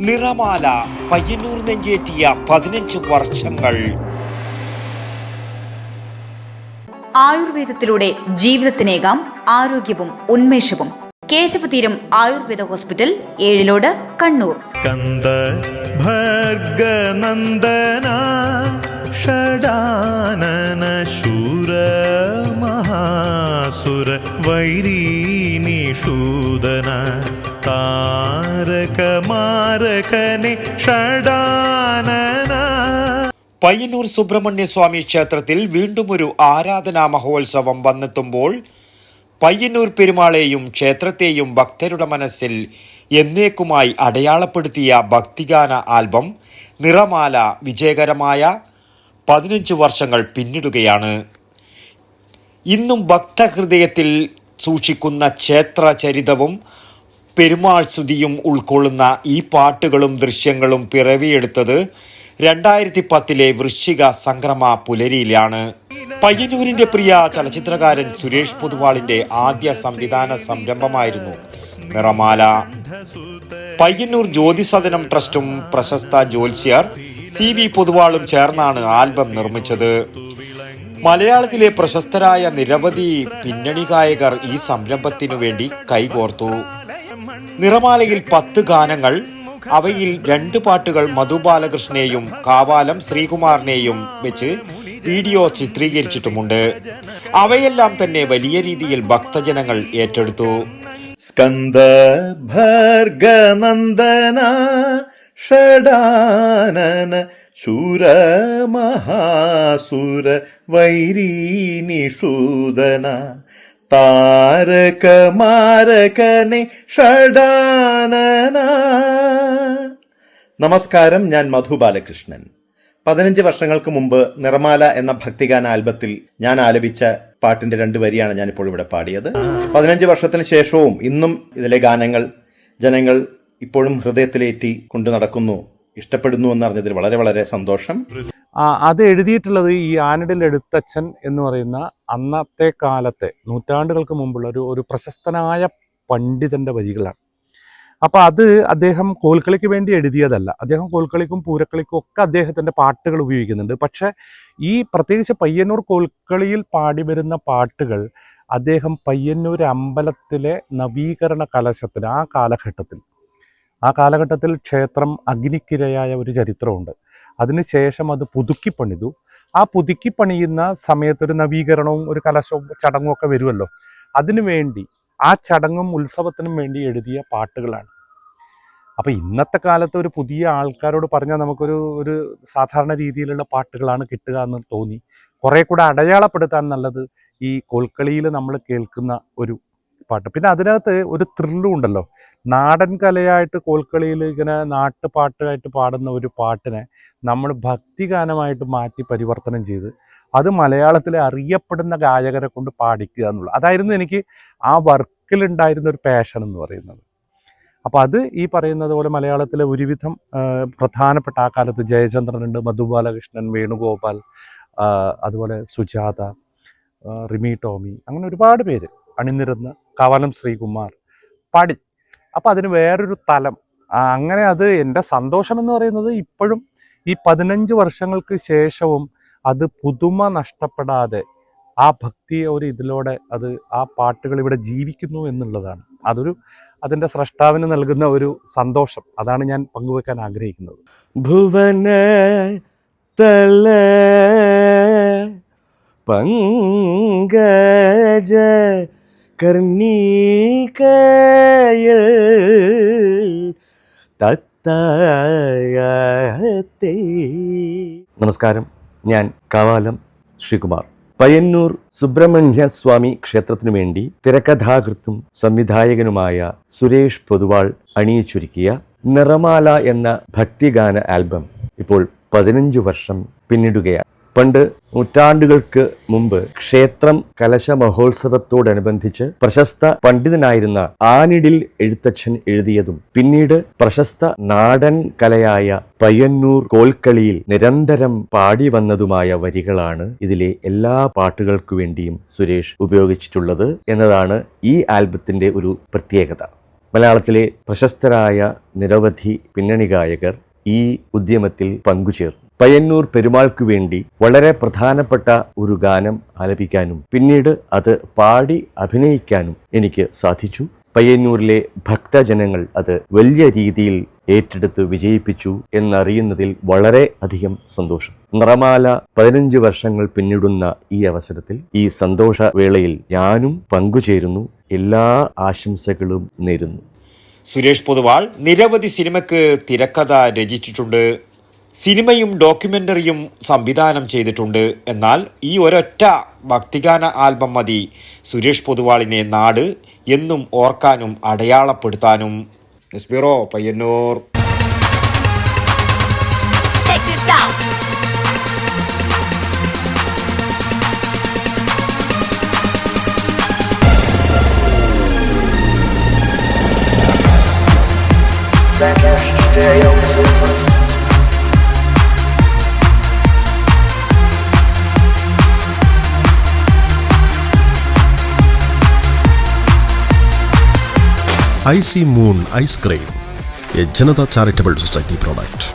നിറമാല പയ്യന്നൂർ നെഞ്ചേറ്റിയ 15 വർഷങ്ങൾ. ആയുർവേദത്തിലൂടെ ജീവിതത്തിനേകാം ആരോഗ്യവും ഉന്മേഷവും. കേശവതീരം ആയുർവേദ ഹോസ്പിറ്റൽ, ഏഴിലോട്, കണ്ണൂർ. കന്ദ ഭർഗനന്ദന ഷഡാനന ശൂര മഹാസുര വൈരീനിഷൂദന താരകമാരകനെ ഷഡാനന. പയ്യന്നൂർ സുബ്രഹ്മണ്യ സ്വാമി ക്ഷേത്രത്തിൽ വീണ്ടും ഒരു ആരാധനാ മഹോത്സവം വന്നെത്തുമ്പോൾ പയ്യന്നൂർ പെരുമാളെയും ക്ഷേത്രത്തെയും ഭക്തരുടെ മനസ്സിൽ എന്നേക്കുമായി അടയാളപ്പെടുത്തിയ ഭക്തിഗാന ആൽബം നിറമാല വിജയകരമായ 15 വർഷങ്ങൾ പിന്നിടുകയാണ്. ഇന്നും ഭക്തഹൃദയത്തിൽ സൂക്ഷിക്കുന്ന ക്ഷേത്ര ചരിതവും പെരുമാൾ സ്തുതിയും ഉൾക്കൊള്ളുന്ന ഈ പാട്ടുകളും ദൃശ്യങ്ങളും പിറവിയെടുത്തത് 2010 വൃശ്ചിക സംക്രമ പുലരിയിലാണ്. പയ്യന്നൂരിന്റെ പ്രിയ ചലച്ചിത്രകാരൻ സുരേഷ് പൊതുവാളിന്റെ ആദ്യ സംവിധാന സംരംഭമായിരുന്നു നിറമാല. പയ്യന്നൂർ ജ്യോതിസദനം ട്രസ്റ്റും പ്രശസ്ത ജ്യോത്സ്യർ CV പൊതുവാളും ചേർന്നാണ് ആൽബം നിർമ്മിച്ചത്. മലയാളത്തിലെ പ്രശസ്തരായ നിരവധി പിന്നണി ഗായകർ ഈ സംരംഭത്തിനു വേണ്ടി കൈകോർത്തു. നിറമാലയിൽ 10 ഗാനങ്ങൾ, അവയിൽ 2 പാട്ടുകൾ മധു ബാലകൃഷ്ണനെയും കാവാലം ശ്രീകുമാറിനെയും വെച്ച് വീഡിയോ ചിത്രീകരിച്ചിട്ടുമുണ്ട്. അവയെല്ലാം തന്നെ വലിയ രീതിയിൽ ഭക്തജനങ്ങൾ ഏറ്റെടുത്തു. സ്കന്ദ ഭർഗനന്ദന ഷഡാനന ശൂര മഹാസുര വൈരീനിഷൂദന താരകമാരകനെ ഷഡാനന. നമസ്കാരം, ഞാൻ മധു ബാലകൃഷ്ണൻ. 15 വർഷങ്ങൾക്ക് മുമ്പ് നിറമാല എന്ന ഭക്തിഗാന ആൽബത്തിൽ ഞാൻ ആലപിച്ച പാട്ടിന്റെ 2 വരിയാണ് ഞാനിപ്പോൾ ഇവിടെ പാടിയത്. 15 വർഷത്തിന് ശേഷവും ഇന്നും ഇതിലെ ഗാനങ്ങൾ ജനങ്ങൾ ഇപ്പോഴും ഹൃദയത്തിലേറ്റി കൊണ്ടു നടക്കുന്നു, ഇഷ്ടപ്പെടുന്നു എന്നറിഞ്ഞതിൽ വളരെ വളരെ സന്തോഷം. അത് എഴുതിയിട്ടുള്ളത് ഈ ആനഡിൽ എഴുത്തച്ഛൻ എന്ന് പറയുന്ന അന്നത്തെ കാലത്തെ നൂറ്റാണ്ടുകൾക്ക് മുമ്പുള്ള ഒരു പ്രശസ്തനായ പണ്ഡിതന്റെ വരികളാണ്. അപ്പോൾ അത് അദ്ദേഹം കോൽക്കളിക്ക് വേണ്ടി എഴുതിയതല്ല. അദ്ദേഹം കോൽക്കളിക്കും പൂരക്കളിക്കും ഒക്കെ അദ്ദേഹത്തിൻ്റെ പാട്ടുകൾ ഉപയോഗിക്കുന്നുണ്ട്. പക്ഷേ ഈ പ്രത്യേകിച്ച് പയ്യന്നൂർ കോൽക്കളിയിൽ പാടി വരുന്ന പാട്ടുകൾ അദ്ദേഹം പയ്യന്നൂർ അമ്പലത്തിലെ നവീകരണ കലശത്തിന് ആ കാലഘട്ടത്തിൽ ക്ഷേത്രം അഗ്നിക്കിരയായ ഒരു ചരിത്രമുണ്ട്. അതിനുശേഷം അത് പുതുക്കിപ്പണിതു. ആ പുതുക്കിപ്പണിയുന്ന സമയത്തൊരു നവീകരണവും ഒരു കലശവും ചടങ്ങും ഒക്കെ വരുമല്ലോ. അതിനുവേണ്ടി ആ ചടങ്ങും ഉത്സവത്തിനും വേണ്ടി എഴുതിയ പാട്ടുകളാണ്. അപ്പോൾ ഇന്നത്തെ കാലത്ത് ഒരു പുതിയ ആൾക്കാരോട് പറഞ്ഞാൽ ഒരു സാധാരണ രീതിയിലുള്ള പാട്ടുകളാണ് കിട്ടുക എന്ന് തോന്നി. കുറേ കൂടെ അടയാളപ്പെടുത്താൻ നല്ലത് ഈ കോൽക്കളിയിൽ നമ്മൾ കേൾക്കുന്ന ഒരു പാട്ട്. പിന്നെ അതിനകത്ത് ഒരു ത്രില്ലും ഉണ്ടല്ലോ. നാടൻ കലയായിട്ട് കോൽക്കളിയിൽ ഇങ്ങനെ നാട്ടുപാട്ടായിട്ട് പാടുന്ന ഒരു പാട്ടിനെ നമ്മൾ ഭക്തിഗാനമായിട്ട് മാറ്റി പരിവർത്തനം ചെയ്ത് അത് മലയാളത്തിലെ അറിയപ്പെടുന്ന ഗായകരെ കൊണ്ട് പാടിക്കുക എന്നുള്ളത്, അതായിരുന്നു എനിക്ക് ആ വർക്കിലുണ്ടായിരുന്ന ഒരു പാഷൻ എന്ന് പറയുന്നത്. അപ്പോൾ അത് ഈ പറയുന്നത് പോലെ മലയാളത്തിലെ ഒരുവിധം പ്രധാനപ്പെട്ട ആ കാലത്ത് ജയചന്ദ്രനുണ്ട്, മധു ബാലകൃഷ്ണൻ, വേണുഗോപാൽ, അതുപോലെ സുജാത, റിമി ടോമി, അങ്ങനെ ഒരുപാട് പേര് അണിനിരുന്ന് കാവാലം ശ്രീകുമാർ പാടി. അപ്പോൾ അതിന് വേറൊരു തലം. അങ്ങനെ അത് എൻ്റെ സന്തോഷം എന്ന് പറയുന്നത് ഇപ്പോഴും ഈ 15 വർഷങ്ങൾക്ക് ശേഷവും അത് പുതുമ നഷ്ടപ്പെടാതെ ആ ഭക്തി ഇതിലൂടെ ആ പാട്ടുകൾ ഇവിടെ ജീവിക്കുന്നു എന്നുള്ളതാണ്. അതിൻ്റെ സ്രഷ്ടാവിന് നൽകുന്ന ഒരു സന്തോഷം. അതാണ് ഞാൻ പങ്കുവെക്കാൻ ആഗ്രഹിക്കുന്നത്. ഭുവന തല പങ്കജ കർണികയൽ തത്തയത്തെ. നമസ്കാരം, ഞാൻ കാവാലം ശ്രീകുമാർ. പയ്യന്നൂർ സുബ്രഹ്മണ്യ സ്വാമി ക്ഷേത്രത്തിനു വേണ്ടി തിരക്കഥാകൃത്തും സംവിധായകനുമായ സുരേഷ് പൊതുവാൾ അണിയിച്ചൊരുക്കിയ നിറമാല എന്ന ഭക്തിഗാന ആൽബം ഇപ്പോൾ 15 വർഷം പിന്നിടുകയാണ്. പണ്ട് നൂറ്റാണ്ടുകൾക്ക് മുമ്പ് ക്ഷേത്രം കലശ മഹോത്സവത്തോടനുബന്ധിച്ച് പ്രശസ്ത പണ്ഡിതനായിരുന്ന ആനിഡിൽ എഴുത്തച്ഛൻ എഴുതിയതും പിന്നീട് പ്രശസ്ത നാടൻ കലയായ പയ്യന്നൂർ കോൽക്കളിയിൽ നിരന്തരം പാടി വന്നതുമായ വരികളാണ് ഇതിലെ എല്ലാ പാട്ടുകൾക്കു വേണ്ടിയും സുരേഷ് ഉപയോഗിച്ചിട്ടുള്ളത് എന്നതാണ് ഈ ആൽബത്തിന്റെ ഒരു പ്രത്യേകത. മലയാളത്തിലെ പ്രശസ്തരായ നിരവധി പിന്നണി ഗായകർ ഈ ഉദ്യമത്തിൽ പങ്കുചേർന്നു. പയ്യന്നൂർ പെരുമാൾക്കു വേണ്ടി വളരെ പ്രധാനപ്പെട്ട ഒരു ഗാനം ആലപിക്കാനും പിന്നീട് അത് പാടി അഭിനയിക്കാനും എനിക്ക് സാധിച്ചു. പയ്യന്നൂരിലെ ഭക്തജനങ്ങൾ അത് വലിയ രീതിയിൽ ഏറ്റെടുത്ത് വിജയിപ്പിച്ചു എന്നറിയുന്നതിൽ വളരെ അധികം സന്തോഷം. നിറമാല 15 വർഷങ്ങൾ പിന്നിടുന്ന ഈ അവസരത്തിൽ ഈ സന്തോഷവേളയിൽ ഞാനും പങ്കുചേരുന്നു. എല്ലാ ആശംസകളും നേരുന്നു. സുരേഷ് പൊതുവാൾ നിരവധി സിനിമയ്ക്ക് തിരക്കഥ രചിച്ചിട്ടുണ്ട്. സിനിമയും ഡോക്യുമെൻ്ററിയും സംവിധാനം ചെയ്തിട്ടുണ്ട്. എന്നാൽ ഈ ഒരൊറ്റ ഭക്തിഗാന ആൽബം മതി സുരേഷ് പൊതുവാളിനെ നാട് എന്നും ഓർക്കാനും അടയാളപ്പെടുത്താനും. News bureau, Payyanur. IC Moon Ice Cream, a Janata Charitable Society product.